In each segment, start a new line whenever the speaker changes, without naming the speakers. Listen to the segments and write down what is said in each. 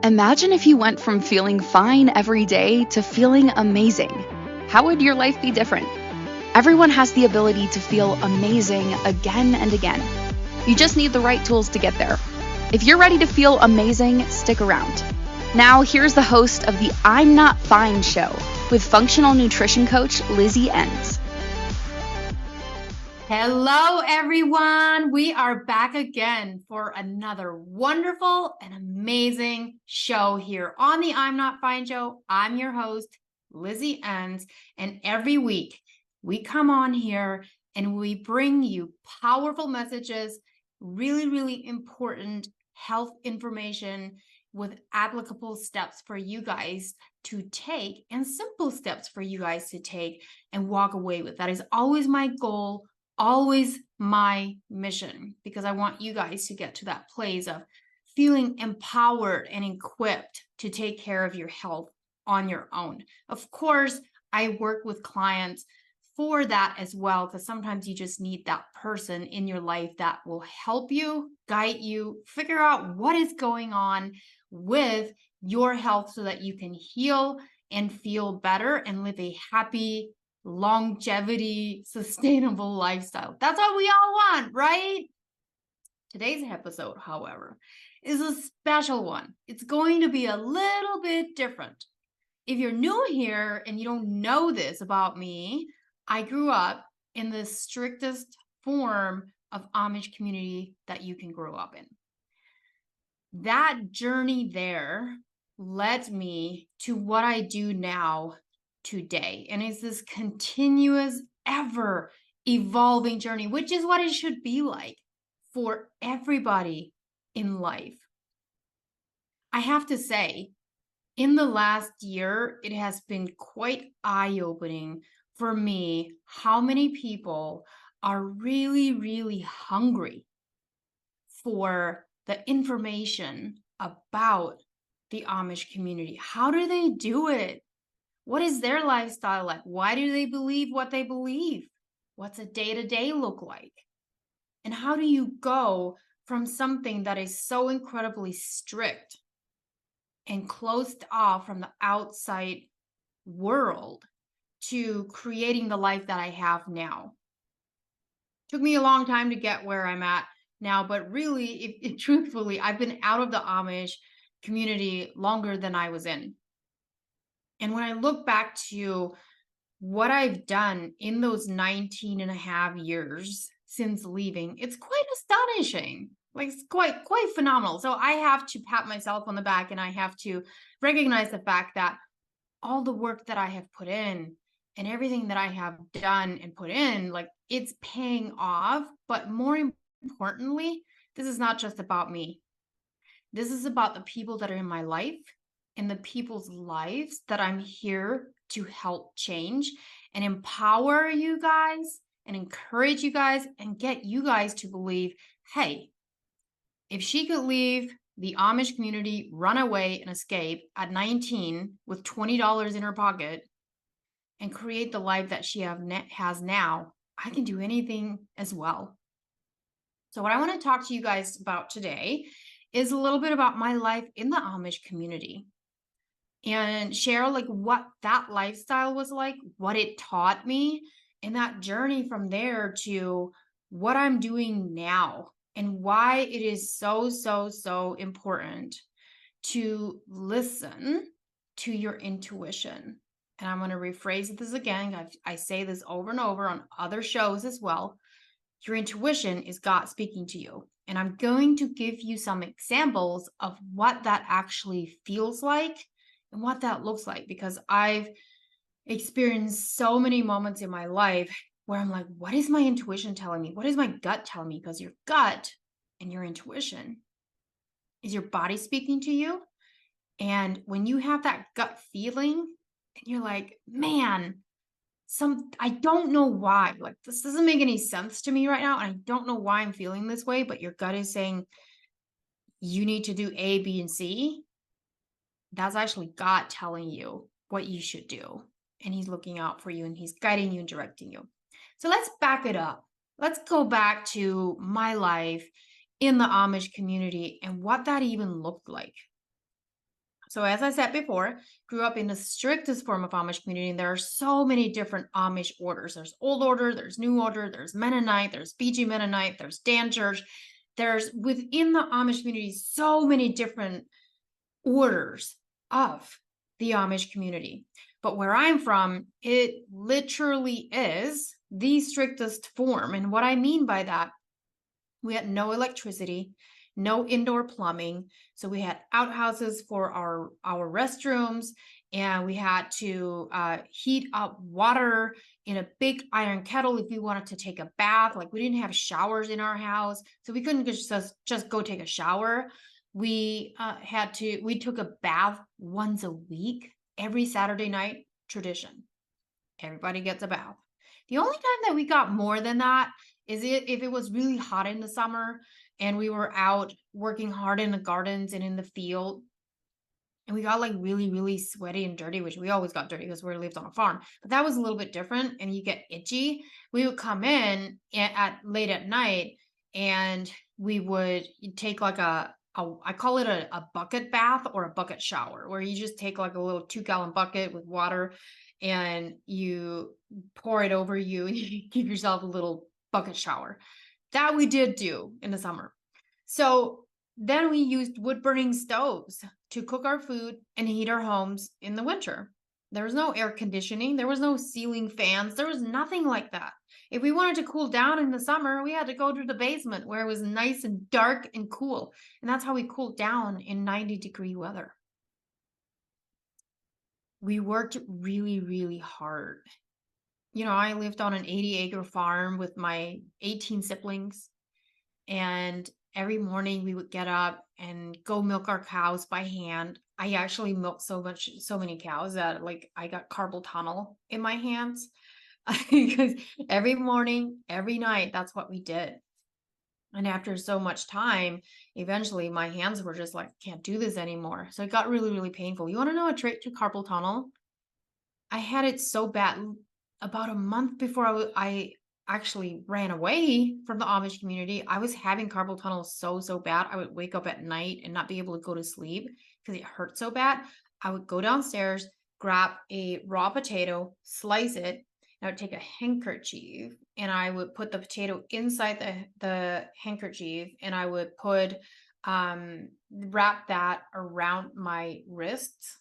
Imagine if you went from feeling fine every day to feeling amazing. How would your life be different? Everyone has the ability to feel amazing again and again. You just need the right tools to get there. If you're ready to feel amazing, stick around. Now, here's the host of the I'm Not Fine show with functional nutrition coach Lizzie Ens.
Hello, everyone. We are back again for another wonderful and amazing show here on the I'm Not Fine show. I'm your host, Lizzie Ens, and every week we come on here and we bring you powerful messages, really important health information with applicable steps for you guys to take and simple steps for you guys to take and walk away with. That is always my goal. Always my mission, because I want you guys to get to that place of feeling empowered and equipped to take care of your health on your own. Of course, I work with clients for that as well, because sometimes you just need that person in your life that will help you, guide you, figure out what is going on with your health so that you can heal and feel better and live a happy, longevity, sustainable lifestyle. That's what we all want, right? Today's episode, however, is a special one. It's going to be a little bit different. If you're new here and you don't know this about me, I grew up in the strictest form of Amish community that you can grow up in. That journey there led me to what I do now today. And it's this continuous, ever evolving journey, which is what it should be like for everybody in life. I have to say, in the last year, it has been quite eye-opening for me how many people are really hungry for the information about the Amish community. How do they do it? What is their lifestyle like? Why do they believe what they believe? What's a day-to-day look like? And how do you go from something that is so incredibly strict and closed off from the outside world to creating the life that I have now? Took me a long time to get where I'm at now, but really, truthfully, I've been out of the Amish community longer than I was in. And when I look back to what I've done in those 19 and a half years since leaving, it's quite astonishing. Like, it's quite phenomenal. So I have to pat myself on the back, and I have to recognize the fact that all the work that I have put in and everything that I have done and put in, like, it's paying off. But more importantly, this is not just about me. This is about the people that are in my life and the people's lives that I'm here to help change and empower you guys and encourage you guys and get you guys to believe, hey, if she could leave the Amish community, run away and escape at 19 with $20 in her pocket and create the life that she has now, I can do anything as well. So what I want to talk to you guys about today is a little bit about my life in the Amish community and share like what that lifestyle was like, what it taught me, and that journey from there to what I'm doing now and why it is so important to listen to your intuition. And I'm going to rephrase this again. I say this over and over on other shows as well. Your intuition is God speaking to you. And I'm going to give you some examples of what that actually feels like and what that looks like, because I've experienced so many moments in my life where I'm like, what is my intuition telling me? What is my gut telling me? Because your gut and your intuition is your body speaking to you. And when you have that gut feeling and you're like, man, I don't know why, like, this doesn't make any sense to me right now. And I don't know why I'm feeling this way, but your gut is saying you need to do A, B, and C. That's actually God telling you what you should do. And he's looking out for you and he's guiding you and directing you. So let's back it up. Let's go back to my life in the Amish community and what that even looked like. So as I said before, grew up in the strictest form of Amish community, and there are so many different Amish orders. There's Old Order, there's New Order, there's Mennonite, there's BG Mennonite, there's Dan Church. There's within the Amish community so many different orders of the Amish community. But where I'm from, it literally is the strictest form. And what I mean by that, we had no electricity, no indoor plumbing. So we had outhouses for our restrooms, and we had to heat up water in a big iron kettle if we wanted to take a bath. Like, we didn't have showers in our house, so we couldn't just go take a shower. We we took a bath once a week, every Saturday night, tradition. Everybody gets a bath. The only time that we got more than that is if it was really hot in the summer and we were out working hard in the gardens and in the field, and we got like really, really sweaty and dirty, which we always got dirty because we lived on a farm. But that was a little bit different, and you get itchy. We would come in at late at night, and we would take like I call it a bucket bath or a bucket shower, where you just take like a little 2-gallon bucket with water and you pour it over you and you give yourself a little bucket shower. That we did do in the summer. So then we used wood burning stoves to cook our food and heat our homes in the winter. There was no air conditioning. There was no ceiling fans. There was nothing like that. If we wanted to cool down in the summer, we had to go to the basement where it was nice and dark and cool. And that's how we cooled down in 90-degree weather. We worked really, really hard. You know, I lived on an 80-acre farm with my 18 siblings, and every morning we would get up and go milk our cows by hand. I actually milked so many cows that like I got carpal tunnel in my hands because every morning, every night, that's what we did. And after so much time, eventually my hands were just like, can't do this anymore. So it got really, really painful. You want to know a trait to carpal tunnel? I had it so bad about a month before I actually ran away from the Amish community. I was having carpal tunnel so bad. I would wake up at night and not be able to go to sleep because it hurt so bad. I would go downstairs, grab a raw potato, slice it. I would take a handkerchief and I would put the potato inside the handkerchief, and I would put wrap that around my wrists,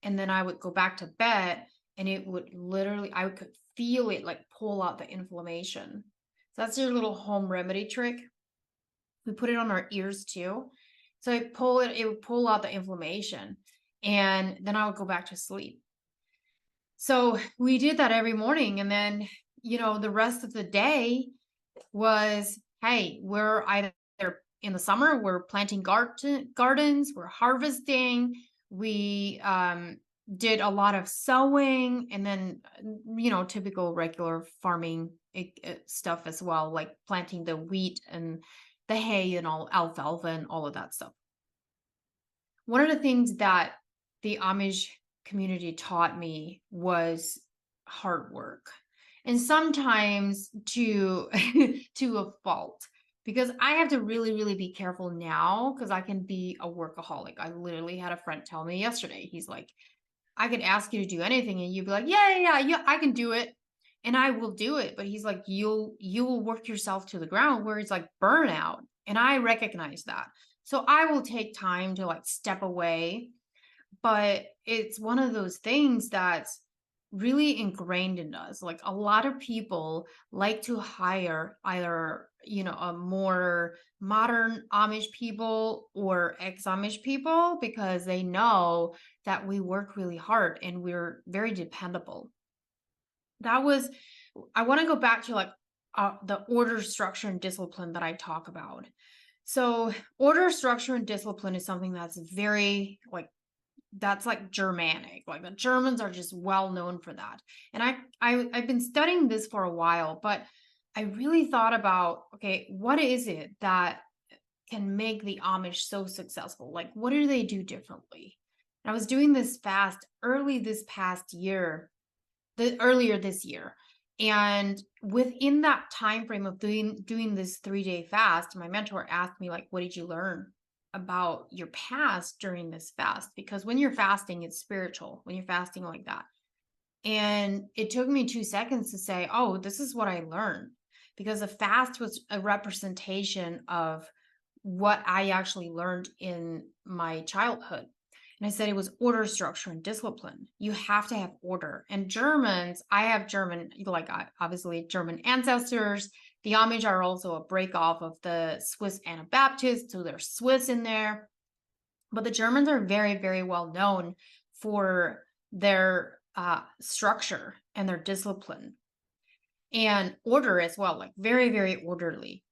and then I would go back to bed, and it would literally, I could feel it like pull out the inflammation. So that's your little home remedy trick. We put it on our ears too. So it would pull out the inflammation, and then I would go back to sleep. So we did that every morning. And then, you know, the rest of the day was, hey, we're either in the summer, we're planting gardens, we're harvesting, we did a lot of sewing, and then, you know, typical regular farming stuff as well, like planting the wheat and the hay and all alfalfa and all of that stuff. One of the things that the Amish community taught me was hard work, and sometimes to to a fault, because I have to really, really be careful now because I can be a workaholic. I literally had a friend tell me yesterday, he's like, I could ask you to do anything and you'd be like, yeah, I can do it. And I will do it. But he's like, you will work yourself to the ground, where it's like burnout. And I recognize that. So I will take time to like step away. But it's one of those things that's really ingrained in us. Like, a lot of people like to hire either, you know, a more modern Amish people or ex-Amish people because they know that we work really hard and we're very dependable. I want to go back to like the order, structure, and discipline that I talk about. So order, structure, and discipline is something that's very like, that's like Germanic. Like, the Germans are just well known for that. And I've been studying this for a while, but I really thought about, okay, what is it that can make the Amish so successful? Like, what do they do differently? And I was doing this fast earlier this year. And within that time frame of doing this 3-day fast, my mentor asked me, like, what did you learn? about your past during this fast, because when you're fasting, it's spiritual, when you're fasting like that. And it took me 2 seconds to say, oh, this is what I learned, because the fast was a representation of what I actually learned in my childhood. And I said it was order, structure, and discipline. You have to have order. And Germans, I have German, like obviously German ancestors. The Amish are also a break off of the Swiss Anabaptists, so there's Swiss in there. But the Germans are very, very well known for their structure and their discipline and order as well, like very, very orderly.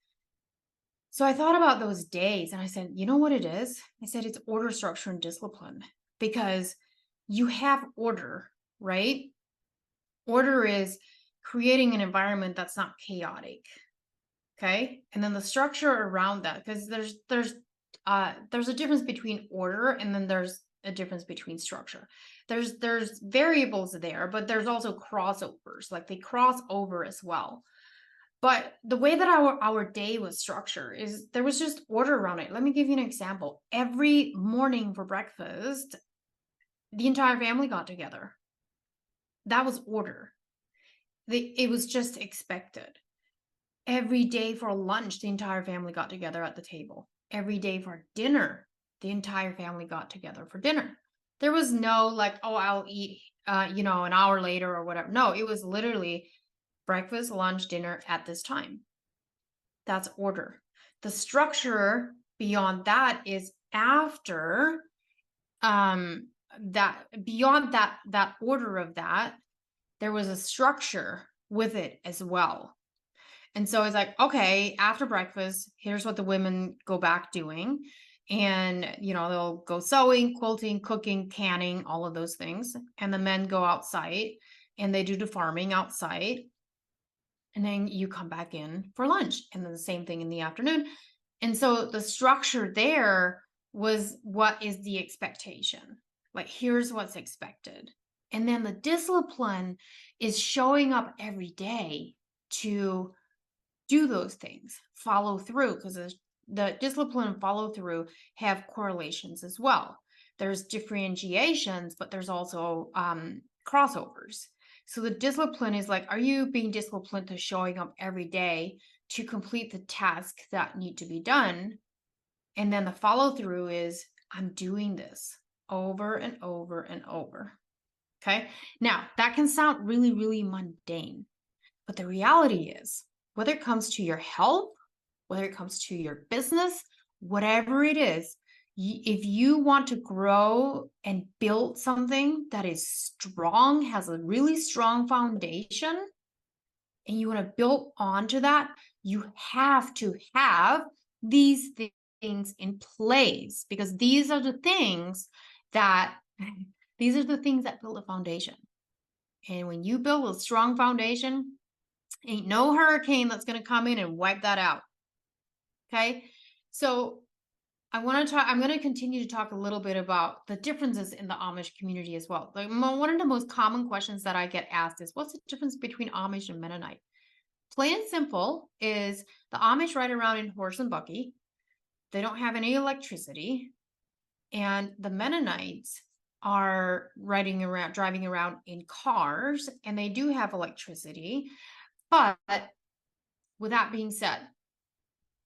So I thought about those days and I said, you know what it is? I said, it's order, structure, and discipline, because you have order, right? Order is creating an environment that's not chaotic. Okay. And then the structure around that, because there's a difference between order and then there's a difference between structure. There's variables there, but there's also crossovers, like they cross over as well. But the way that our day was structured is there was just order around it. Let me give you an example. Every morning for breakfast, the entire family got together. That was order. It was just expected. Every day for lunch, the entire family got together at the table. Every day for dinner, the entire family got together for dinner. There was no like, oh, I'll eat, an hour later or whatever. No, it was literally breakfast, lunch, dinner at this time. That's order. The structure beyond that is after that, beyond that order of that, there was a structure with it as well. And so it's like, okay, after breakfast, here's what the women go back doing. And, they'll go sewing, quilting, cooking, canning, all of those things. And the men go outside and they do the farming outside. And then you come back in for lunch, and then the same thing in the afternoon. And so the structure there was what is the expectation? Like, here's what's expected. And then the discipline is showing up every day to do those things, follow through, because the discipline and follow through have correlations as well. There's differentiations, but there's also crossovers. So the discipline is like, are you being disciplined to showing up every day to complete the tasks that need to be done? And then the follow through is, I'm doing this over and over and over. Okay. Now that can sound really, really mundane, but the reality is, whether it comes to your health, whether it comes to your business, whatever it is, if you want to grow and build something that is strong, has a really strong foundation, and you want to build onto that, you have to have these things in place, because these are the things that build a foundation. And when you build a strong foundation, ain't no hurricane that's going to come in and wipe that out. Okay. So I'm going to continue to talk a little bit about the differences in the Amish community as well. Like, one of the most common questions that I get asked is, what's the difference between Amish and Mennonite? Plain and simple is the Amish ride around in horse and buggy. They don't have any electricity. And the Mennonites are driving around in cars, and they do have electricity. But with that being said,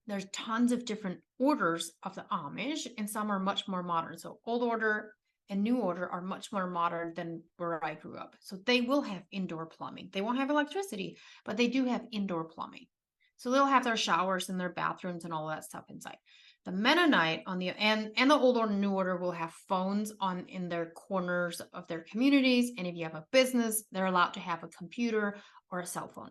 there's tons of different orders of the Amish, and some are much more modern. So old order and new order are much more modern than where I grew up. So they will have indoor plumbing. They won't have electricity, but they do have indoor plumbing. So they'll have their showers and their bathrooms and all that stuff inside. The Mennonite and the old order and new order will have phones in their corners of their communities. And if you have a business, they're allowed to have a computer or a cell phone.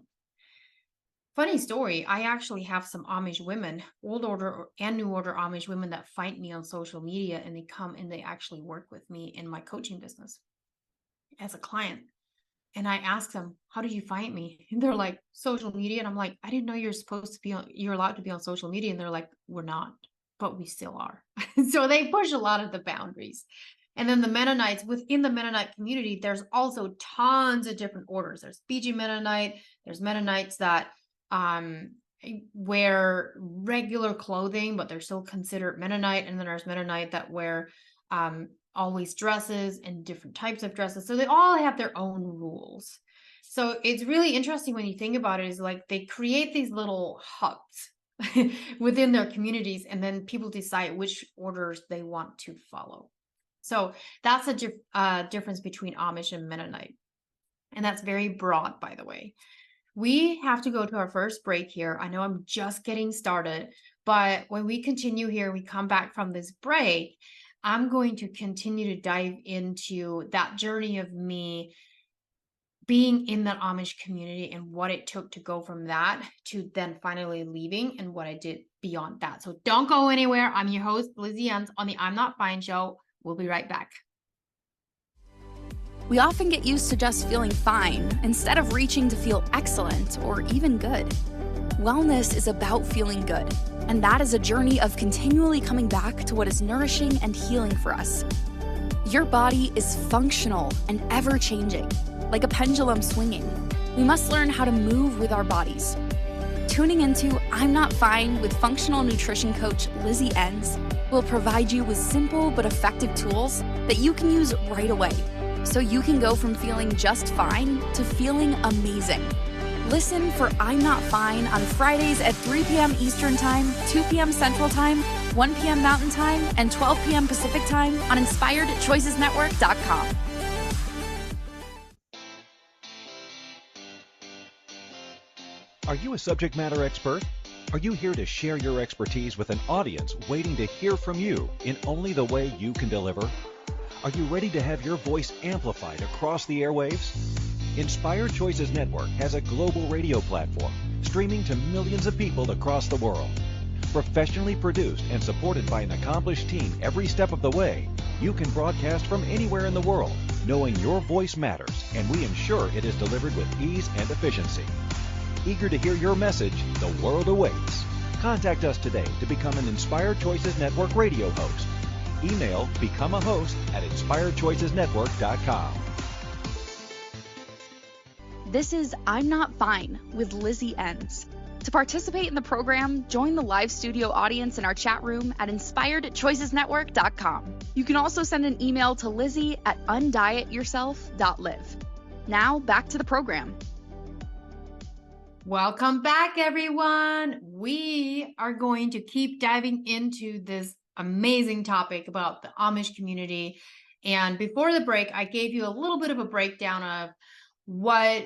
Funny story, I actually have some Amish women, old order and new order Amish women, that find me on social media, and they come and they actually work with me in my coaching business as a client. And I ask them, how did you find me? And they're like, social media. And I'm like, I didn't know you're allowed to be on social media. And they're like, we're not, but we still are. So they push a lot of the boundaries. And then the Mennonites, within the Mennonite community, there's also tons of different orders. There's BG Mennonite, there's Mennonites that wear regular clothing, but they're still considered Mennonite. And then there's Mennonite that wear always dresses and different types of dresses. So they all have their own rules. So it's really interesting when you think about it, is like they create these little hubs within their communities, and then people decide which orders they want to follow. So that's a difference between Amish and Mennonite. And that's very broad, by the way. We have to go to our first break here. I know I'm just getting started, but when we continue here, we come back from this break, I'm going to continue to dive into that journey of me being in that Amish community and what it took to go from that to then finally leaving and what I did beyond that. So don't go anywhere. I'm your host, Lizzie Ens, on the I'm Not Fine show. We'll be right back.
We often get used to just feeling fine instead of reaching to feel excellent or even good. Wellness is about feeling good, and that is a journey of continually coming back to what is nourishing and healing for us. Your body is functional and ever-changing, like a pendulum swinging. We must learn how to move with our bodies. Tuning into I'm Not Fine with functional nutrition coach Lizzie Ens will provide you with simple but effective tools that you can use right away, so you can go from feeling just fine to feeling amazing. Listen for I'm Not Fine on Fridays at 3 p.m. Eastern Time, 2 p.m. Central Time, 1 p.m. Mountain Time, and 12 p.m. Pacific Time on InspiredChoicesNetwork.com.
Are you a subject matter expert? Are you here to share your expertise with an audience waiting to hear from you in only the way you can deliver? Are you ready to have your voice amplified across the airwaves? Inspired Choices Network has a global radio platform streaming to millions of people across the world. Professionally produced and supported by an accomplished team every step of the way, you can broadcast from anywhere in the world, knowing your voice matters, and we ensure it is delivered with ease and efficiency. Eager to hear your message, the world awaits. Contact us today to become an Inspired Choices Network radio host. Email become a host at inspiredchoicesnetwork.com.
This is I'm Not Fine with Lizzie Ens. To participate in the program, join the live studio audience in our chat room at inspiredchoicesnetwork.com. You can also send an email to Lizzie at undietyourself.live. Now back to the program.
Welcome back, everyone. We are going to keep diving into this amazing topic about the Amish community. And before the break, I gave you a little bit of a breakdown of what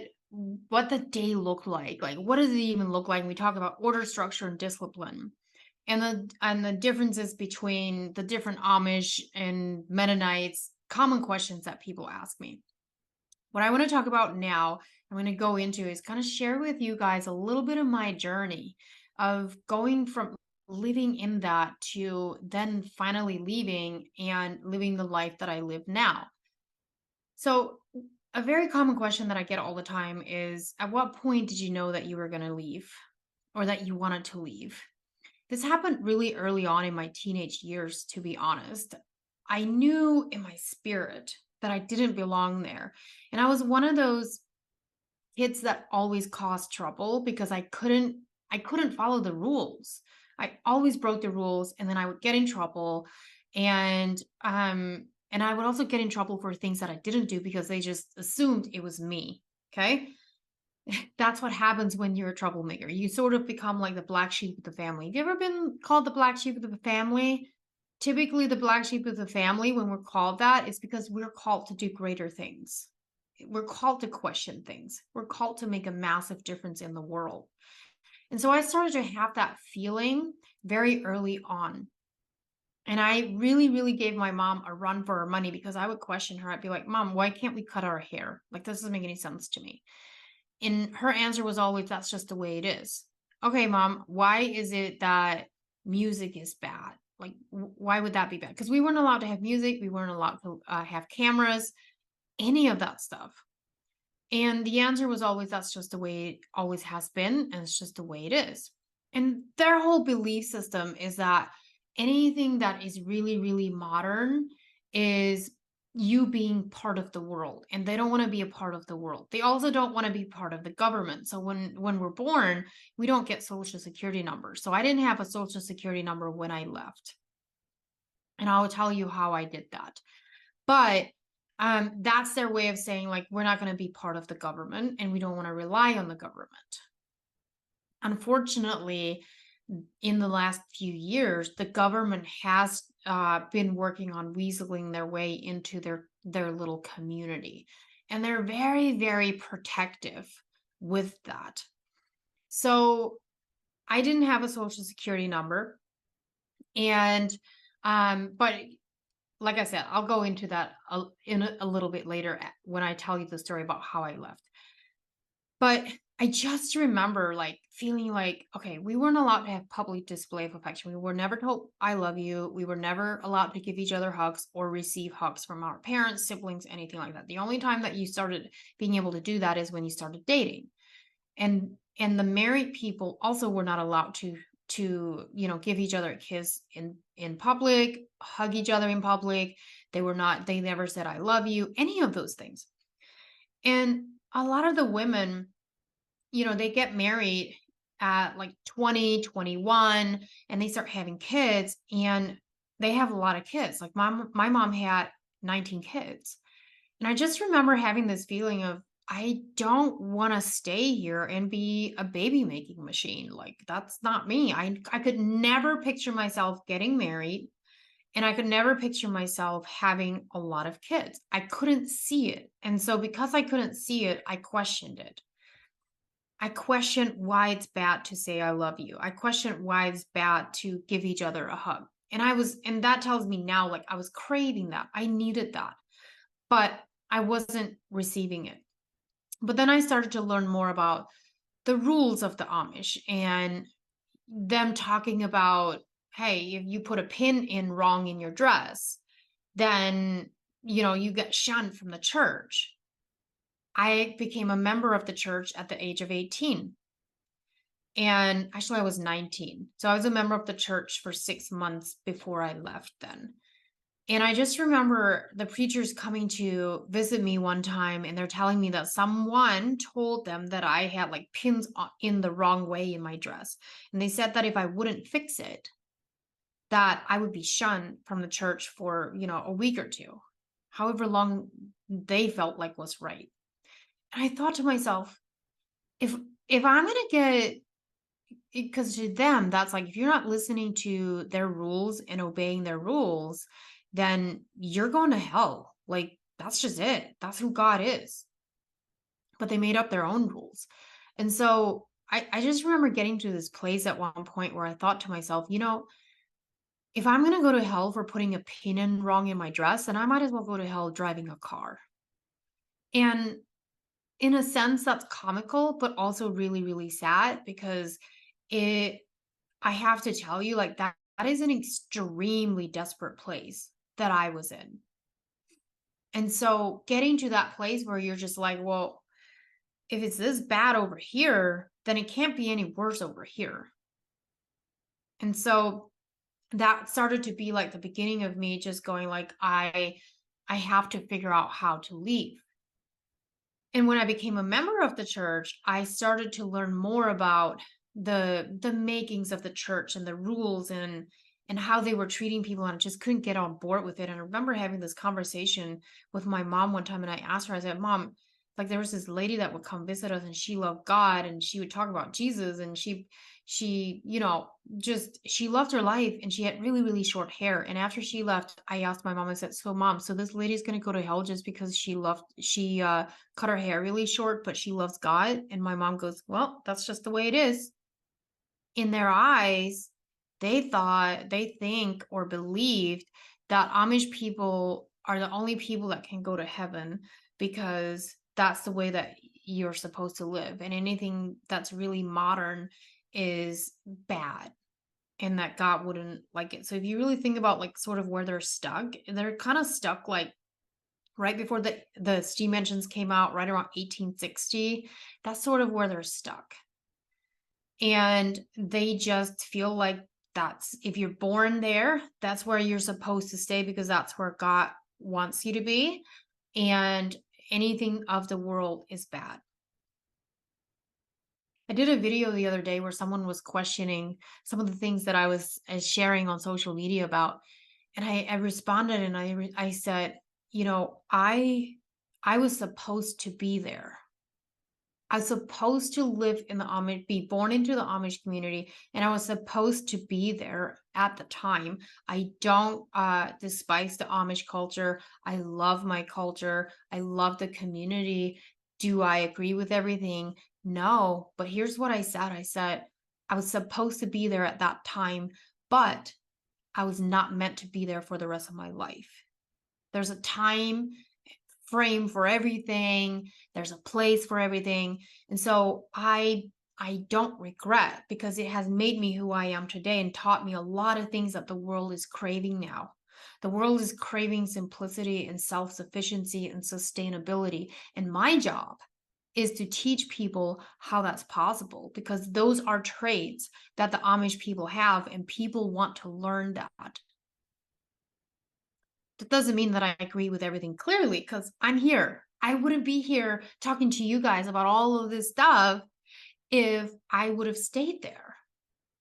the day looked like. Like, what does it even look like when we talk about order, structure, and discipline? And the differences between the different Amish and Mennonites, common questions that people ask me. What I want to talk about now, I'm going to go into is kind of share with you guys a little bit of my journey of going from living in that to then finally leaving and living the life that I live now. So a very common question that I get all the time is, at what point did you know that you were going to leave or that you wanted to leave? This happened really early on in my teenage years, to be honest. I knew in my spirit that I didn't belong there. And I was one of those kids that always caused trouble because I couldn't follow the rules. I always broke the rules, and then I would get in trouble. And I would also get in trouble for things that I didn't do because they just assumed it was me. Okay. That's what happens when you're a troublemaker. You sort of become like the black sheep of the family. Have you ever been called the black sheep of the family? Typically, the black sheep of the family, when we're called that, is because we're called to do greater things. We're called to question things. We're called to make a massive difference in the world. And so I started to have that feeling very early on. And I really, really gave my mom a run for her money because I would question her. I'd be like, Mom, why can't we cut our hair? Like, this doesn't make any sense to me. And her answer was always, that's just the way it is. Okay, Mom, why is it that music is bad? Like, why would that be bad? Because we weren't allowed to have music. We weren't allowed to have cameras, any of that stuff. And the answer was always, that's just the way it always has been. And it's just the way it is. And their whole belief system is that anything that is really, really modern is you being part of the world, and they don't want to be a part of the world. They also don't want to be part of the government. So when we're born, we don't get social security numbers. So I didn't have a social security number when I left. And I'll tell you how I did that. But that's their way of saying, like, we're not going to be part of the government and we don't want to rely on the government. Unfortunately, in the last few years, the government has been working on weaseling their way into their little community. And they're very, very protective with that. So I didn't have a social security number. And, but like I said, I'll go into that in a little bit later when I tell you the story about how I left. But I just remember like feeling like, okay, we weren't allowed to have public display of affection. We were never told, I love you. We were never allowed to give each other hugs or receive hugs from our parents, siblings, anything like that. The only time that you started being able to do that is when you started dating. And the married people also were not allowed to give each other a kiss in public, hug each other in public. They never said I love you, any of those things. And a lot of the women, they get married at like 20, 21, and they start having kids, and they have a lot of kids. Like my mom had 19 kids. And I just remember having this feeling of, I don't want to stay here and be a baby making machine. Like, that's not me. I could never picture myself getting married, and I could never picture myself having a lot of kids. I couldn't see it. And so because I couldn't see it, I questioned it. I questioned why it's bad to say I love you. I questioned why it's bad to give each other a hug. And that tells me now, like, I was craving that. I needed that, but I wasn't receiving it. But then I started to learn more about the rules of the Amish and them talking about, hey, if you put a pin in wrong in your dress, then, you get shunned from the church. I became a member of the church at the age of 18. And actually, I was 19. So I was a member of the church for 6 months before I left then. And I just remember the preachers coming to visit me one time, and they're telling me that someone told them that I had like pins in the wrong way in my dress. And they said that if I wouldn't fix it, that I would be shunned from the church for, a week or two, however long they felt like was right. And I thought to myself, if I'm going to get, because to them, that's like, if you're not listening to their rules and obeying their rules, then you're going to hell. Like, that's just it. That's who God is. But they made up their own rules. And so I just remember getting to this place at one point where I thought to myself, if I'm going to go to hell for putting a pin in wrong in my dress, then I might as well go to hell driving a car. And in a sense, that's comical, but also really, really sad, because I have to tell you, like, that is an extremely desperate place that I was in. And so getting to that place where you're just like, well, if it's this bad over here, then it can't be any worse over here. And so that started to be like the beginning of me just going like, I have to figure out how to leave. And when I became a member of the church, I started to learn more about the makings of the church and the rules and how they were treating people, and I just couldn't get on board with it. And I remember having this conversation with my mom one time, and I asked her, I said, Mom, like, there was this lady that would come visit us, and she loved God, and she would talk about Jesus, and she she loved her life, and she had really, really short hair. And after she left, I asked my mom, I said, so Mom, so this lady's going to go to hell just because she cut her hair really short, but she loves God? And my mom goes, well, that's just the way it is. In their eyes, they think or believed that Amish people are the only people that can go to heaven because that's the way that you're supposed to live. And anything that's really modern is bad, and that God wouldn't like it. So if you really think about like sort of where they're kind of stuck like right before the steam engines came out, right around 1860. That's sort of where they're stuck. And they just feel like if you're born there, that's where you're supposed to stay, because that's where God wants you to be, and anything of the world is bad. I did a video the other day where someone was questioning some of the things that I was sharing on social media about, and I responded and I said, I was supposed to be there. I was supposed to live in the Amish, be born into the Amish community, and I was supposed to be there at the time. I don't despise the Amish culture. I love my culture. I love the community. Do I agree with everything? No, but here's what I said. I said I was supposed to be there at that time, but I was not meant to be there for the rest of my life. There's a time frame for everything. There's a place for everything. And so I don't regret, because it has made me who I am today and taught me a lot of things that the world is craving now. The world is craving simplicity and self-sufficiency and sustainability. And my job is to teach people how that's possible, because those are traits that the Amish people have, and people want to learn that. That doesn't mean that I agree with everything clearly, because I'm here. I wouldn't be here talking to you guys about all of this stuff if I would have stayed there.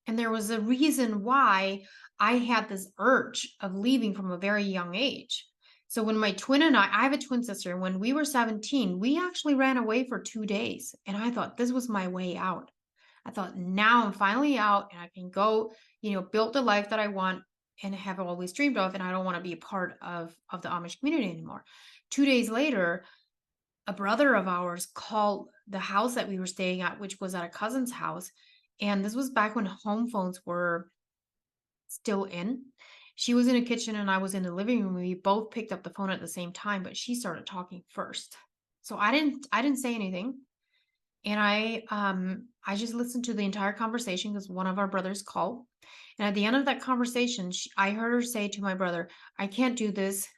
And there was a reason why I had this urge of leaving from a very young age. So when my twin and I have a twin sister, and when we were 17, we actually ran away for 2 days. And I thought this was my way out. I thought, now I'm finally out and I can go, build the life that I want and have always dreamed of, and I don't want to be a part of the Amish community anymore. 2 days later, a brother of ours called the house that we were staying at, which was at a cousin's house, and this was back when home phones were still in. She was in the kitchen and I was in the living room. We both picked up the phone at the same time, but she started talking first. So I didn't say anything. And I just listened to the entire conversation because one of our brothers called. And at the end of that conversation, I heard her say to my brother, I can't do this.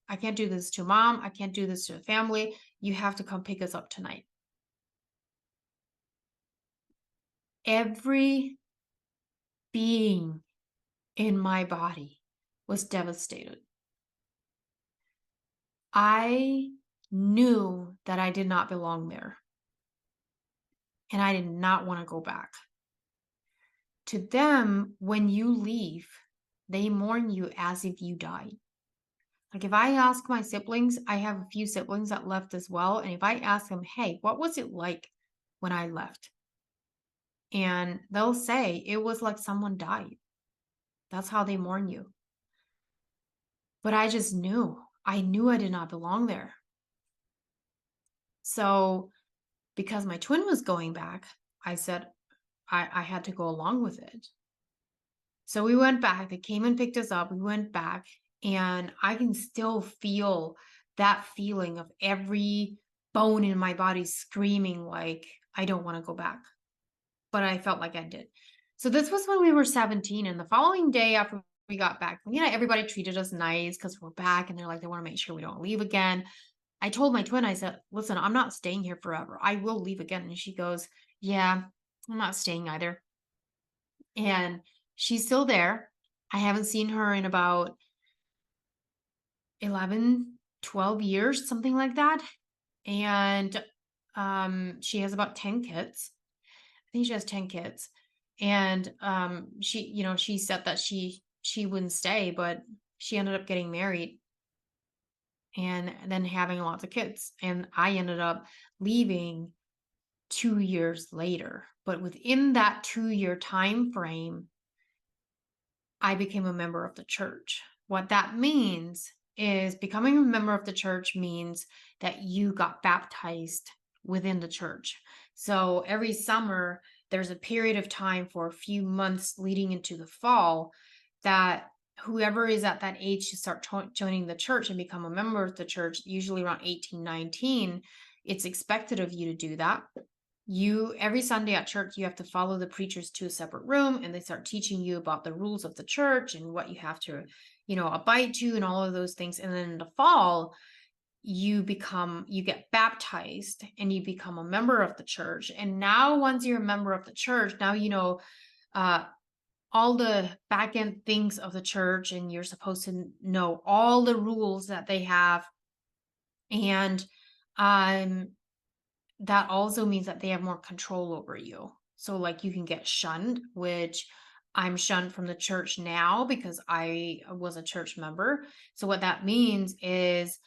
I can't do this to mom. I can't do this to the family. You have to come pick us up tonight. Every being in my body was devastated. I knew that I did not belong there. And I did not want to go back. To them, when you leave, they mourn you as if you died. Like if I ask my siblings, I have a few siblings that left as well. And if I ask them, hey, what was it like when I left? And they'll say, it was like someone died. That's how they mourn you. But I just knew. I knew I did not belong there. So because my twin was going back, I said I had to go along with it. So we went back. They came and picked us up. We went back, and I can still feel that feeling of every bone in my body screaming like, I don't want to go back. But I felt like I did. So this was when we were 17. And the following day after we got back, everybody treated us nice because we're back, and they're like, they want to make sure we don't leave again. I told my twin, I said, listen, I'm not staying here forever. I will leave again. And she goes, yeah, I'm not staying either. And she's still there. I haven't seen her in about 11, 12 years, something like that. And she has about 10 kids. I think she has 10 kids. And she said that she wouldn't stay, but she ended up getting married and then having lots of kids. And I ended up leaving 2 years later. But within that 2-year time frame, I became a member of the church. What that means is becoming a member of the church means that you got baptized within the church. So every summer, there's a period of time for a few months leading into the fall that whoever is at that age to start joining the church and become a member of the church, usually around 18, 19, it's expected of you to do that. Every Sunday at church, you have to follow the preachers to a separate room, and they start teaching you about the rules of the church and what you have to, abide to and all of those things. And then in the fall, you get baptized and you become a member of the church. And now once you're a member of the church, now all the back end things of the church, and you're supposed to know all the rules that they have. And that also means that they have more control over you. So like you can get shunned, which I'm shunned from the church now because I was a church member. So what that means is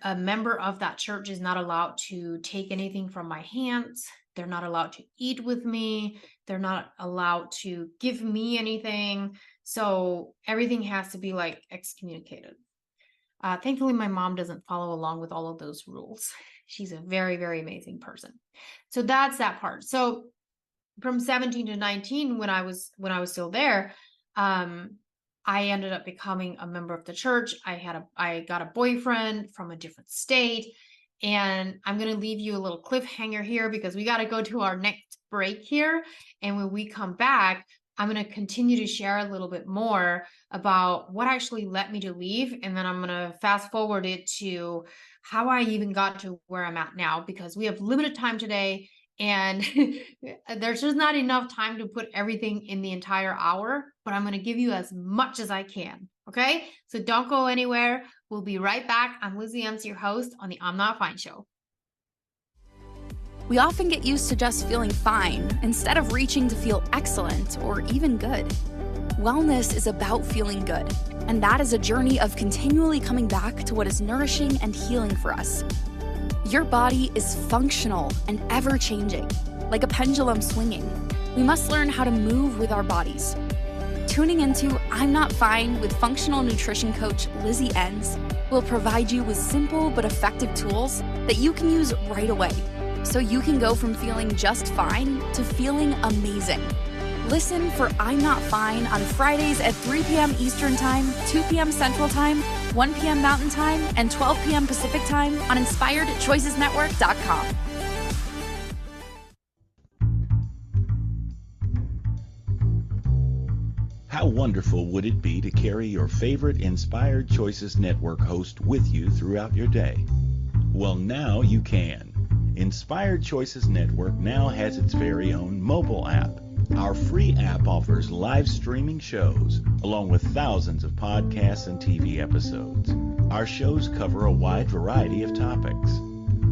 a member of that church is not allowed to take anything from my hands. They're not allowed to eat with me. They're not allowed to give me anything. So everything has to be like excommunicated. Thankfully, my mom doesn't follow along with all of those rules. She's a very, very amazing person. So that's that part. So from 17 to 19, when I was still there, I ended up becoming a member of the church. I got a boyfriend from a different state. And I'm going to leave you a little cliffhanger here because we got to go to our next break here. And when we come back, I'm going to continue to share a little bit more about what actually led me to leave. And then I'm going to fast forward it to how I even got to where I'm at now, because we have limited time today. And there's just not enough time to put everything in the entire hour, but I'm going to give you as much as I can. Okay. So don't go anywhere. We'll be right back. I'm Lizzie Ens, your host on the I'm Not Fine show.
We often get used to just feeling fine instead of reaching to feel excellent or even good. Wellness is about feeling good, and that is a journey of continually coming back to what is nourishing and healing for us. Your body is functional and ever-changing, like a pendulum swinging. We must learn how to move with our bodies. Tuning into I'm Not Fine with functional nutrition coach Lizzie Ens will provide you with simple but effective tools that you can use right away, so you can go from feeling just fine to feeling amazing. Listen for I'm Not Fine on Fridays at 3 p.m. Eastern Time, 2 p.m. Central Time, 1 p.m. Mountain Time, and 12 p.m. Pacific Time on InspiredChoicesNetwork.com.
How wonderful would it be to carry your favorite Inspired Choices Network host with you throughout your day? Well, now you can. Inspired Choices Network now has its very own mobile app. Our free app offers live streaming shows, along with thousands of podcasts and TV episodes. Our shows cover a wide variety of topics.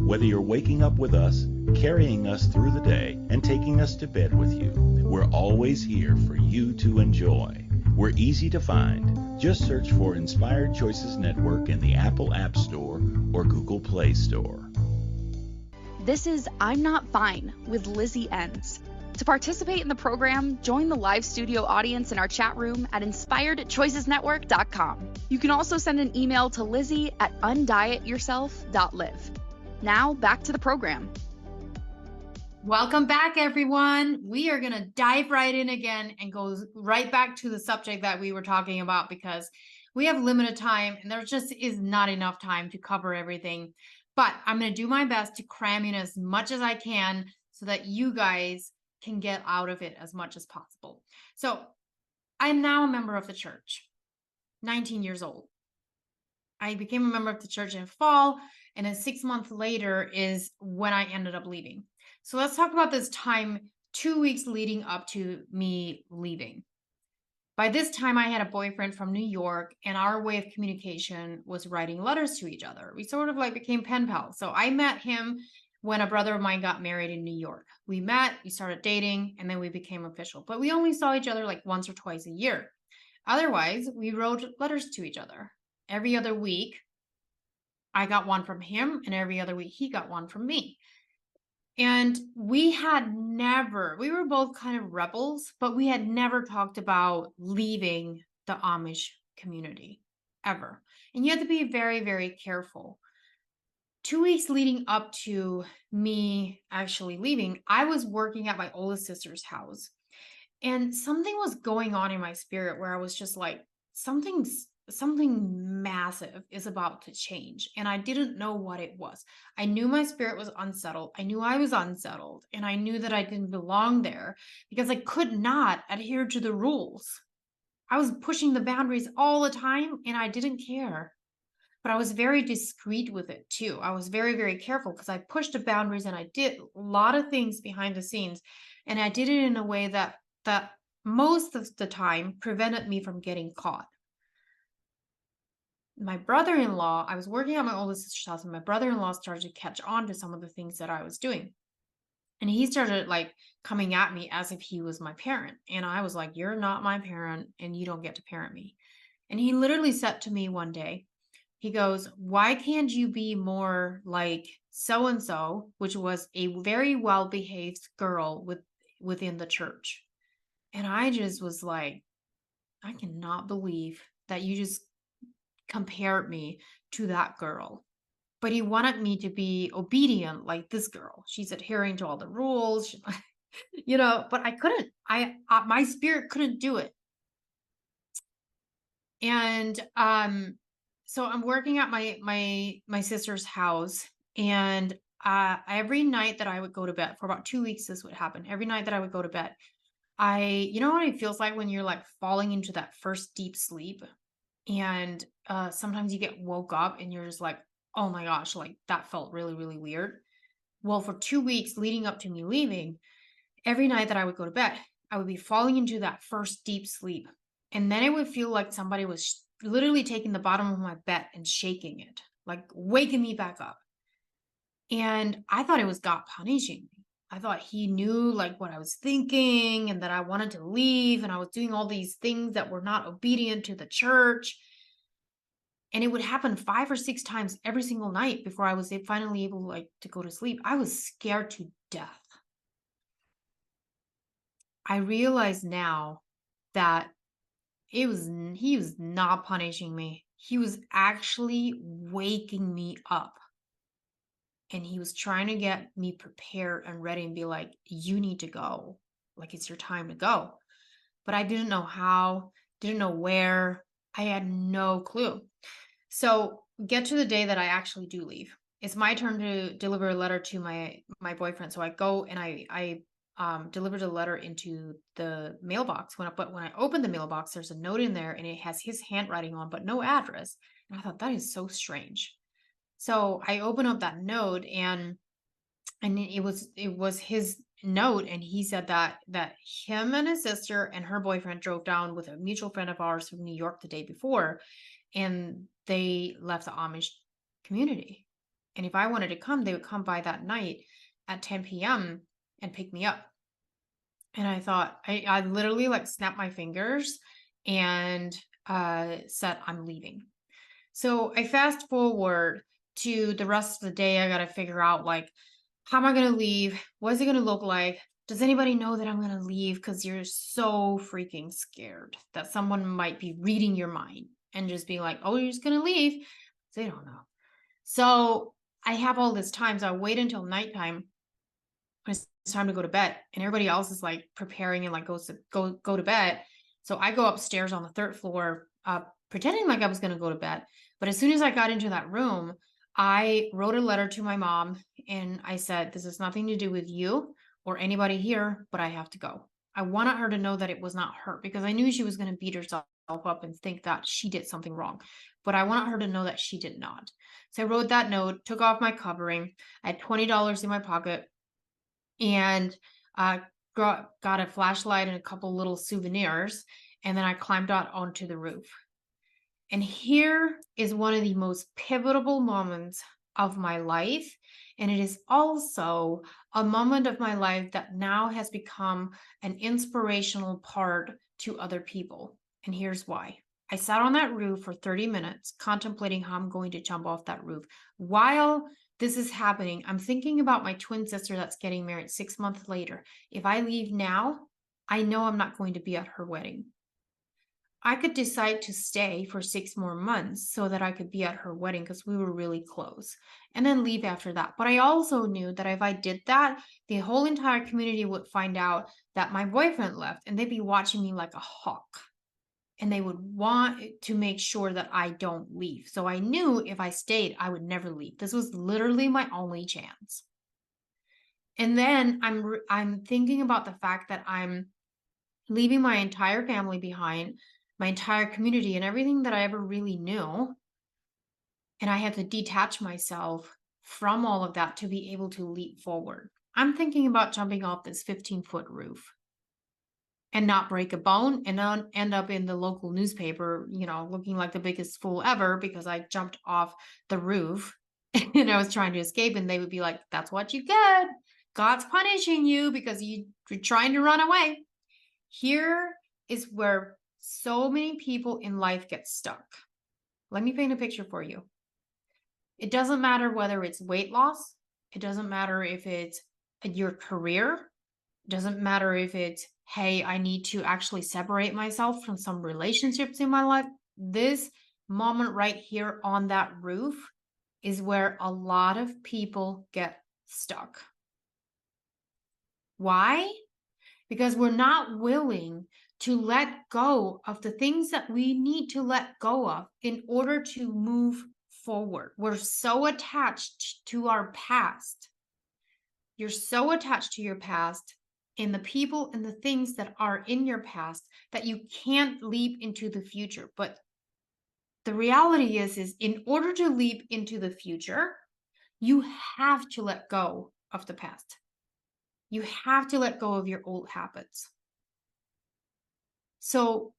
Whether you're waking up with us, carrying us through the day, and taking us to bed with you, we're always here for you to enjoy. We're easy to find. Just search for Inspired Choices Network in the Apple App Store or Google Play Store.
This is I'm Not Fine with Lizzie Ens. To participate in the program, join the live studio audience in our chat room at InspiredChoicesNetwork.com. You can also send an email to Lizzie at undietyourself.live. Now, back to the program.
Welcome back, everyone. We are going to dive right in again and go right back to the subject that we were talking about, because we have limited time and there just is not enough time to cover everything. But I'm going to do my best to cram in as much as I can so that you guys can get out of it as much as possible. So I'm now a member of the church, 19 years old. I became a member of the church in fall, and then 6 months later is when I ended up leaving. So let's talk about this time 2 weeks leading up to me leaving. By this time, I had a boyfriend from New York, and our way of communication was writing letters to each other. We sort of like became pen pals. So I met him when a brother of mine got married in New York. We met, we started dating, and then we became official. But we only saw each other like once or twice a year. Otherwise, we wrote letters to each other. Every other week, I got one from him, and every other week, he got one from me. And we were both kind of rebels, but we had never talked about leaving the Amish community ever. And you have to be very, very careful. 2 weeks leading up to me actually leaving, I was working at my oldest sister's house. And something was going on in my spirit where I was just like, something massive is about to change. And I didn't know what it was. I knew my spirit was unsettled. I knew I was unsettled. And I knew that I didn't belong there because I could not adhere to the rules. I was pushing the boundaries all the time and I didn't care. But I was very discreet with it too. I was very, very careful because I pushed the boundaries and I did a lot of things behind the scenes. And I did it in a way that most of the time prevented me from getting caught. My brother-in-law, I was working at my oldest sister's house, and my brother-in-law started to catch on to some of the things that I was doing. And he started like coming at me as if he was my parent. And I was like, you're not my parent and you don't get to parent me. And he literally said to me one day, he goes, why can't you be more like so and so, which was a very well behaved girl within the church. And I just was like, I cannot believe that you just compared me to that girl. But he wanted me to be obedient like this girl. She's adhering to all the rules, but I couldn't. My spirit couldn't do it. And so I'm working at my sister's house, and every night that I would go to bed, for about 2 weeks this would happen. Every night that I would go to bed, you know what it feels like when you're like falling into that first deep sleep, and sometimes you get woke up and you're just like, oh my gosh, like that felt really, really weird. Well, for 2 weeks leading up to me leaving, every night that I would go to bed, I would be falling into that first deep sleep. And then it would feel like somebody was literally taking the bottom of my bed and shaking it, like waking me back up. And I thought it was God punishing me. I thought he knew like what I was thinking and that I wanted to leave, and I was doing all these things that were not obedient to the church. And it would happen 5 or 6 times every single night before I was finally able like to go to sleep. I was scared to death. I realize now that he was not punishing me. He was actually waking me up. And he was trying to get me prepared and ready and be like, you need to go. Like, it's your time to go. But I didn't know how, didn't know where. I had no clue. So get to the day that I actually do leave. It's my turn to deliver a letter to my boyfriend. So I go and I delivered a letter into the mailbox. But when I opened the mailbox, there's a note in there and it has his handwriting on, but no address. And I thought, that is so strange. So I opened up that note, and it was his note, and he said that him and his sister and her boyfriend drove down with a mutual friend of ours from New York the day before, and they left the Amish community. And if I wanted to come, they would come by that night at 10 p.m. and pick me up. And I thought, I literally like snapped my fingers and said, I'm leaving. So I fast forward to the rest of the day. I got to figure out like, how am I going to leave? What is it going to look like? Does anybody know that I'm going to leave? Because you're so freaking scared that someone might be reading your mind and just be like, oh, you're just going to leave. They don't know. So I have all this time. So I wait until nighttime. It's time to go to bed, and everybody else is like preparing and like go to bed. So I go upstairs on the 3rd floor, pretending like I was going to go to bed. But as soon as I got into that room, I wrote a letter to my mom, and I said, this has nothing to do with you or anybody here, but I have to go. I wanted her to know that it was not her, because I knew she was going to beat herself up and think that she did something wrong. But I wanted her to know that she did not. So I wrote that note, took off my covering. I had $20 in my pocket, and got a flashlight and a couple little souvenirs. And then I climbed out onto the roof. And here is one of the most pivotal moments of my life. And it is also a moment of my life that now has become an inspirational part to other people. And here's why. I sat on that roof for 30 minutes contemplating how I'm going to jump off that roof. While this is happening, I'm thinking about my twin sister that's getting married 6 months later. If I leave now, I know I'm not going to be at her wedding. I could decide to stay for 6 more months so that I could be at her wedding because we were really close, and then leave after that. But I also knew that if I did that, the whole entire community would find out that my boyfriend left, and they'd be watching me like a hawk. And they would want to make sure that I don't leave. So I knew if I stayed, I would never leave. This was literally my only chance. And then I'm thinking about the fact that I'm leaving my entire family behind, my entire community, and everything that I ever really knew. And I had to detach myself from all of that to be able to leap forward. I'm thinking about jumping off this 15-foot roof. and not break a bone and not end up in the local newspaper, looking like the biggest fool ever because I jumped off the roof and I was trying to escape, and they would be like, that's what you get. God's punishing you because you're trying to run away. Here is where so many people in life get stuck. Let me paint a picture for you. It doesn't matter whether it's weight loss. It doesn't matter if it's your career. It doesn't matter if it's, hey, I need to actually separate myself from some relationships in my life. This moment right here on that roof is where a lot of people get stuck. Why? Because we're not willing to let go of the things that we need to let go of in order to move forward. We're so attached to our past. You're so attached to your past and the people and the things that are in your past that you can't leap into the future. But the reality is in order to leap into the future, you have to let go of the past. You have to let go of your old habits. So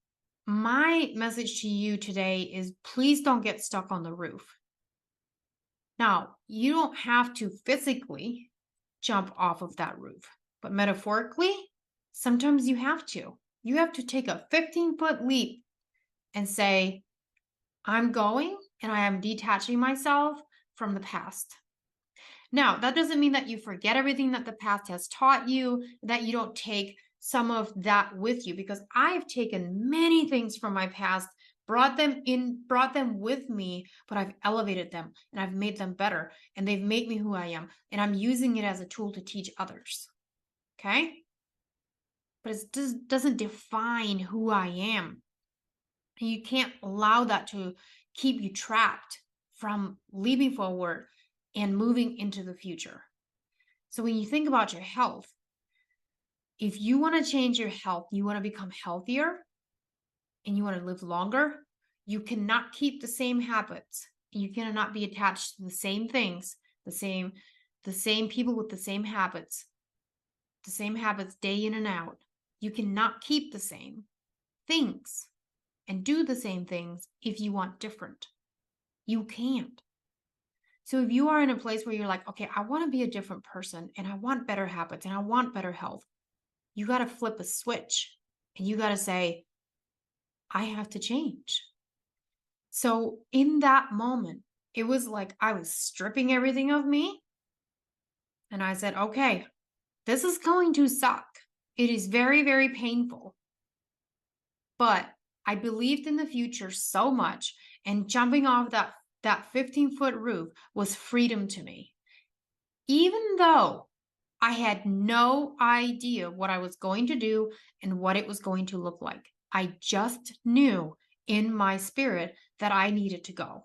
my message to you today is please don't get stuck on the roof. Now, you don't have to physically jump off of that roof, but metaphorically, sometimes you have to. You have to take a 15-foot leap and say, I'm going and I am detaching myself from the past. Now, that doesn't mean that you forget everything that the past has taught you, that you don't take some of that with you, because I've taken many things from my past, brought them with me, but I've elevated them and I've made them better and they've made me who I am. And I'm using it as a tool to teach others. Okay? But it doesn't define who I am. You can't allow that to keep you trapped from leaping forward and moving into the future. So when you think about your health, if you want to change your health, you want to become healthier and you want to live longer, you cannot keep the same habits. You cannot be attached to the same things, the same people with the same habits day in and out. You cannot keep the same things and do the same things if you want different. You can't. So if you are in a place where you're like, okay, I want to be a different person and I want better habits and I want better health, you got to flip a switch and you got to say, I have to change. So in that moment, it was like I was stripping everything of me. And I said, okay, this is going to suck. It is very, very painful. But I believed in the future so much, and jumping off that 15-foot roof was freedom to me. Even though I had no idea what I was going to do and what it was going to look like. I just knew in my spirit that I needed to go.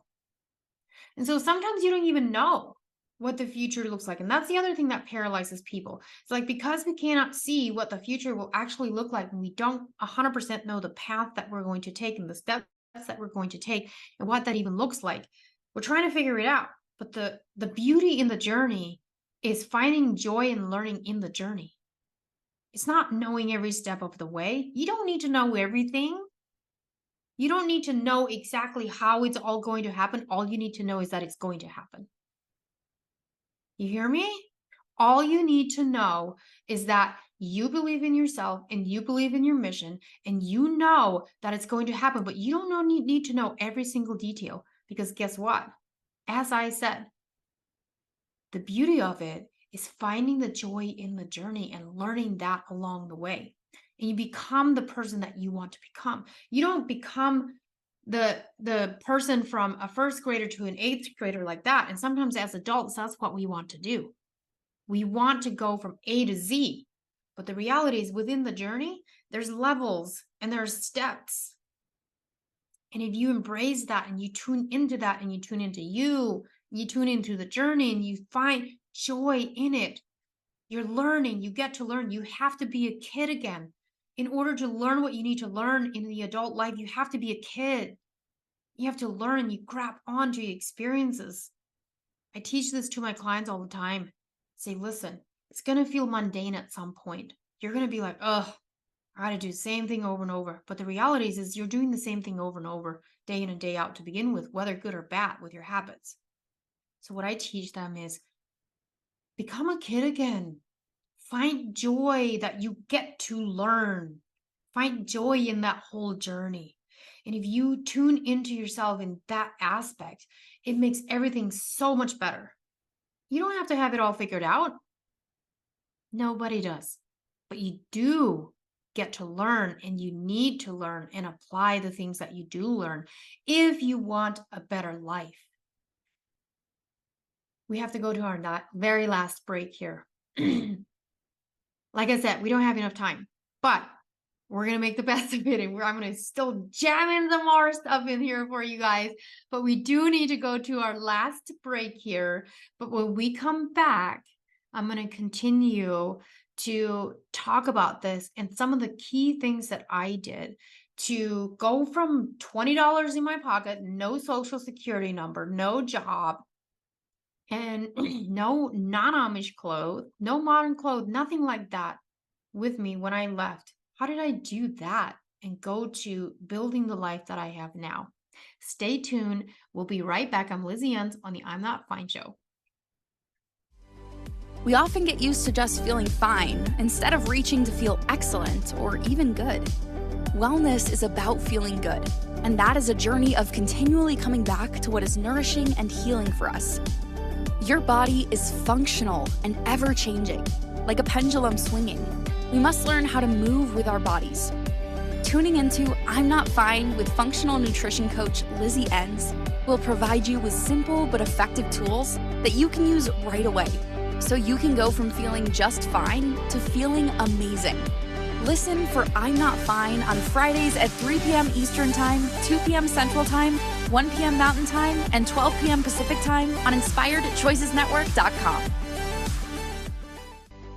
And so sometimes you don't even know what the future looks like. And that's the other thing that paralyzes people. It's like, because we cannot see what the future will actually look like, and we don't 100% know the path that we're going to take and the steps that we're going to take and what that even looks like, we're trying to figure it out. But the beauty in the journey is finding joy and learning in the journey. It's not knowing every step of the way. You don't need to know everything. You don't need to know exactly how it's all going to happen. All you need to know is that it's going to happen. You hear me? All you need to know is that you believe in yourself and you believe in your mission and you know that it's going to happen, but you don't need to know every single detail, because guess what? As I said, the beauty of it is finding the joy in the journey and learning that along the way. And you become the person that you want to become. You don't become the person from a first grader to an eighth grader like that. And sometimes as adults, that's what we want to do. We want to go from A to Z. But the reality is, within the journey, there's levels and there's steps. And if you embrace that and you tune into that and you tune into you tune into the journey and you find joy in it, you're learning, you get to learn. You have to be a kid again. In order to learn what you need to learn in the adult life, you have to be a kid. You have to learn, you grab onto your experiences. I teach this to my clients all the time. Say, listen, it's going to feel mundane at some point. You're going to be like, oh, I got to do the same thing over and over. But the reality is you're doing the same thing over and over, day in and day out to begin with, whether good or bad with your habits. So what I teach them is become a kid again. Find joy that you get to learn. Find joy in that whole journey. And if you tune into yourself in that aspect, it makes everything so much better. You don't have to have it all figured out. Nobody does. But you do get to learn, and you need to learn and apply the things that you do learn if you want a better life. We have to go to our very last break here. Like I said, we don't have enough time, but we're going to make the best of it. And I'm going to still jam in some more stuff in here for you guys. But we do need to go to our last break here. But when we come back, I'm going to continue to talk about this and some of the key things that I did to go from $20 in my pocket, no social security number, no job, and no non-Amish clothes, no modern clothes, nothing like that with me when I left. How did I do that and go to building the life that I have now? Stay tuned. We'll be right back. I'm Lizzie Ens on the I'm Not Fine show.
We often get used to just feeling fine instead of reaching to feel excellent or even good. Wellness is about feeling good, and that is a journey of continually coming back to what is nourishing and healing for us. Your body is functional and ever-changing, like a pendulum swinging. We must learn how to move with our bodies. Tuning into I'm Not Fine with functional nutrition coach Lizzie Ens will provide you with simple but effective tools that you can use right away, so you can go from feeling just fine to feeling amazing. Listen for I'm Not Fine on Fridays at 3 p.m. Eastern Time, 2 p.m. Central Time, 1 p.m. Mountain Time, and 12 p.m. Pacific Time on InspiredChoicesNetwork.com.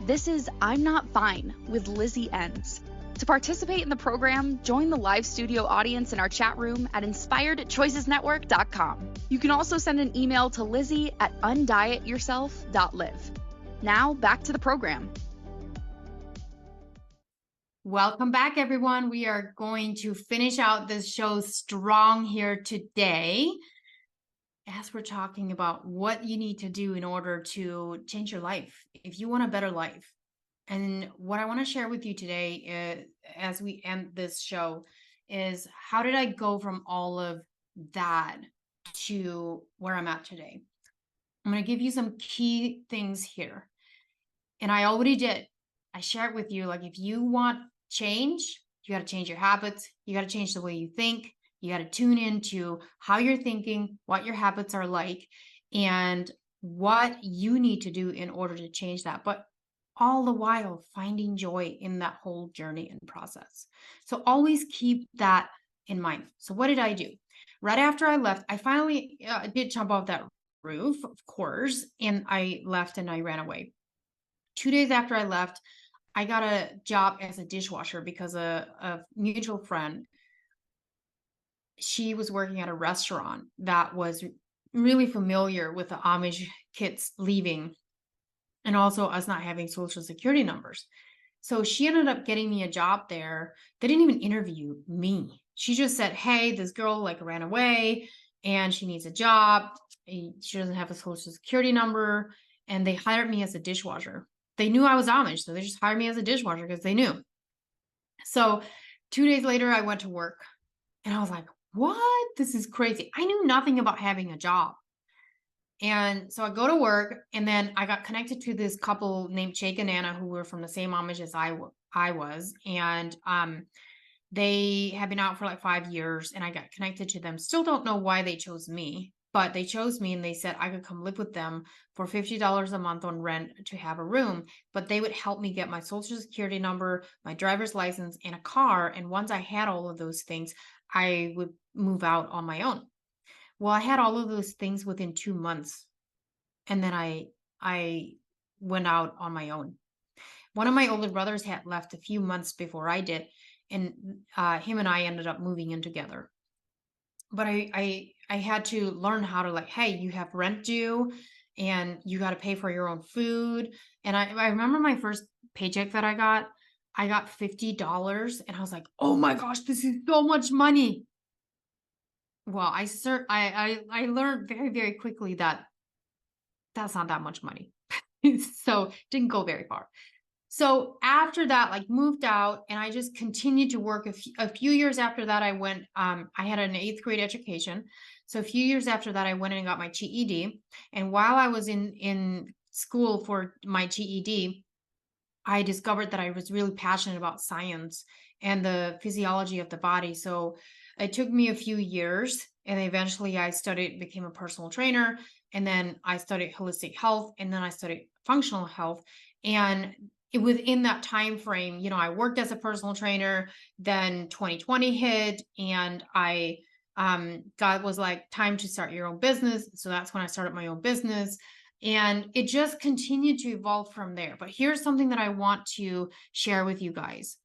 This is I'm Not Fine with Lizzie Ens. To participate in the program, join the live studio audience in our chat room at InspiredChoicesNetwork.com. You can also send an email to Lizzie at undietyourself.live. Now, back to the program.
Welcome back, everyone. We are going to finish out this show strong here today as we're talking about what you need to do in order to change your life if you want a better life. And what I want to share with you today is, as we end this show, is how did I go from all of that to where I'm at today? I'm going to give you some key things here. And I already did. I share it with you. Like, if you want change, you got to change your habits. You got to change the way you think. You got to tune into how you're thinking, what your habits are like, and what you need to do in order to change that. But all the while finding joy in that whole journey and process. So always keep that in mind. So what did I do? Right after I left, I finally did jump off that roof, of course, and I left and I ran away. 2 days after I left, I got a job as a dishwasher because a mutual friend, she was working at a restaurant that was really familiar with the Amish kids leaving and also us not having social security numbers. So she ended up getting me a job there. They didn't even interview me. She just said, hey, this girl ran away and she needs a job. She doesn't have a social security number. And they hired me as a dishwasher. They knew I was Amish, so they just hired me as a dishwasher because they knew. So 2 days later, I went to work and I was like, what? This is crazy. I knew nothing about having a job. And so I go to work, and then I got connected to this couple named Jake and Anna, who were from the same Amish as I was. And they had been out for 5 years, and I got connected to them. Still don't know why they chose me, but they chose me, and they said I could come live with them for $50 a month on rent to have a room, but they would help me get my social security number, my driver's license, and a car. And once I had all of those things, I would move out on my own. Well, I had all of those things within 2 months, and then I went out on my own. One of my older brothers had left a few months before I did, and him and I ended up moving in together. But I had to learn how to hey, you have rent due, and you got to pay for your own food. And I remember my first paycheck that I got, I got $50 and I was like, oh my gosh, this is so much money. Well, I learned very, very quickly that that's not that much money. So didn't go very far. So after that, like moved out and I just continued to work. A few years after that, I went, I had an 8th grade education. So a few years after that, I went and got my GED. And while I was in school for my GED, I discovered that I was really passionate about science and the physiology of the body. So it took me a few years and eventually I became a personal trainer. And then I studied holistic health and then I studied functional health. And within that time frame, I worked as a personal trainer. Then 2020 hit, and God was like, time to start your own business. So that's when I started my own business, and it just continued to evolve from there. But here's something that I want to share with you guys.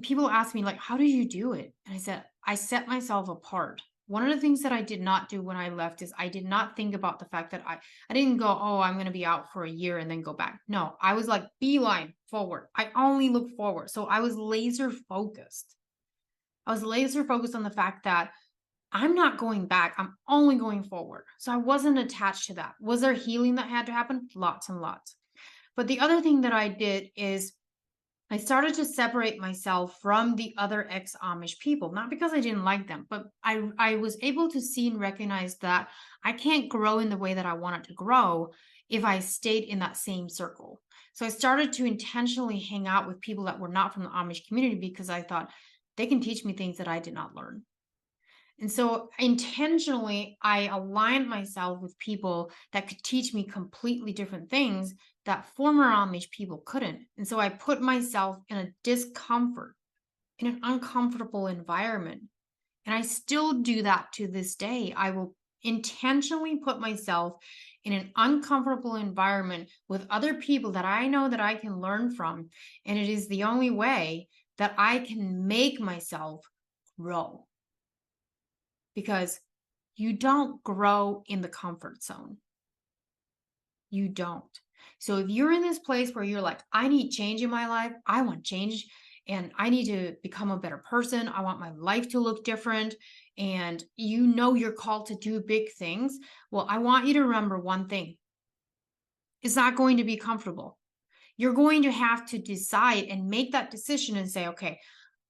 People ask me, like, how do you do it? And I said, I set myself apart. One of the things that I did not do when I left is I did not think about the fact that I didn't go, oh, I'm going to be out for a year and then go back. No, I was like beeline forward. I only look forward. So I was laser focused. I was laser focused on the fact that I'm not going back. I'm only going forward. So I wasn't attached to that. Was there healing that had to happen? Lots and lots. But the other thing that I did is I started to separate myself from the other ex-Amish people, not because I didn't like them, but I was able to see and recognize that I can't grow in the way that I wanted to grow if I stayed in that same circle. So I started to intentionally hang out with people that were not from the Amish community because I thought they can teach me things that I did not learn. And so intentionally, I aligned myself with people that could teach me completely different things that former Amish people couldn't. And so I put myself in a discomfort, in an uncomfortable environment. And I still do that to this day. I will intentionally put myself in an uncomfortable environment with other people that I know that I can learn from. And it is the only way that I can make myself grow. Because you don't grow in the comfort zone. You don't. So if you're in this place where you're like, I need change in my life, I want change, and I need to become a better person, I want my life to look different, and you're called to do big things, well, I want you to remember one thing. It's not going to be comfortable. You're going to have to decide and make that decision and say, okay,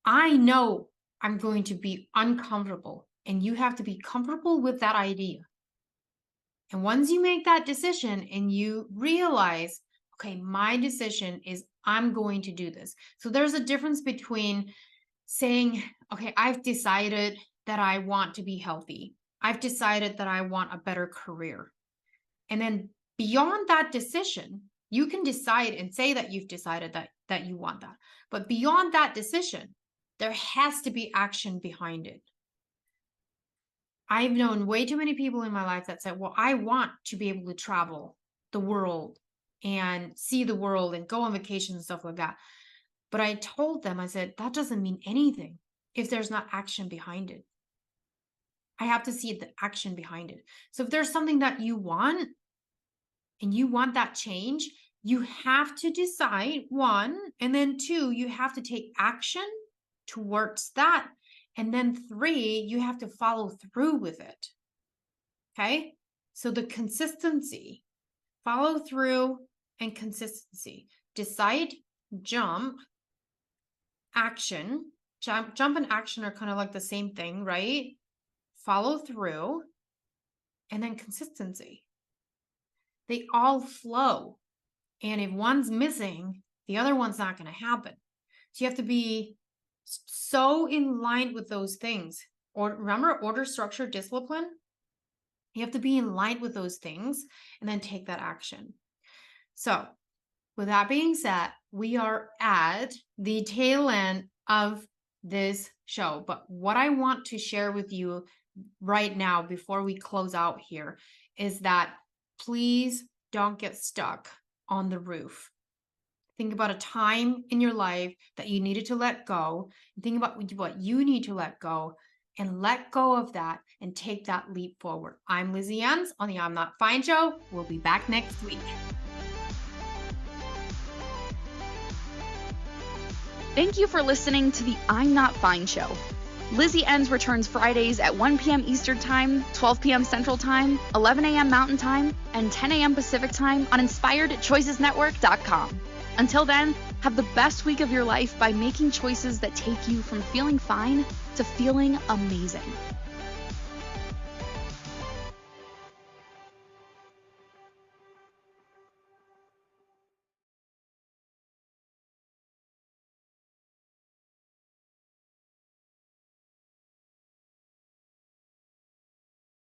I know I'm going to be uncomfortable. And you have to be comfortable with that idea. And once you make that decision and you realize, okay, my decision is I'm going to do this. So there's a difference between saying, okay, I've decided that I want to be healthy. I've decided that I want a better career. And then beyond that decision, you can decide and say that you've decided that you want that. But beyond that decision, there has to be action behind it. I've known way too many people in my life that said, well, I want to be able to travel the world and see the world and go on vacation and stuff like that. But I told them, I said, that doesn't mean anything if there's not action behind it. I have to see the action behind it. So if there's something that you want and you want that change, you have to decide, one, and then two, you have to take action towards that. And then three, you have to follow through with it. Okay? So the consistency, follow through and consistency. Decide, jump, action. Jump and action are kind of like the same thing, right? Follow through and then consistency. They all flow. And if one's missing, the other one's not going to happen. So you have to be so in line with those things. Or remember, order, structure, discipline. You have to be in line with those things and then take that action. So with that being said, we are at the tail end of this show. But what I want to share with you right now before we close out here is that please don't get stuck on the roof. Think about a time in your life that you needed to let go. Think about what you need to let go and let go of that and take that leap forward. I'm Lizzie Ens on the I'm Not Fine Show. We'll be back next week.
Thank you for listening to the I'm Not Fine show. Lizzie Ens returns Fridays at 1 p.m. Eastern Time, 12 p.m. Central Time, 11 a.m. Mountain Time, and 10 a.m. Pacific Time on InspiredChoicesNetwork.com. Until then, have the best week of your life by making choices that take you from feeling fine to feeling amazing.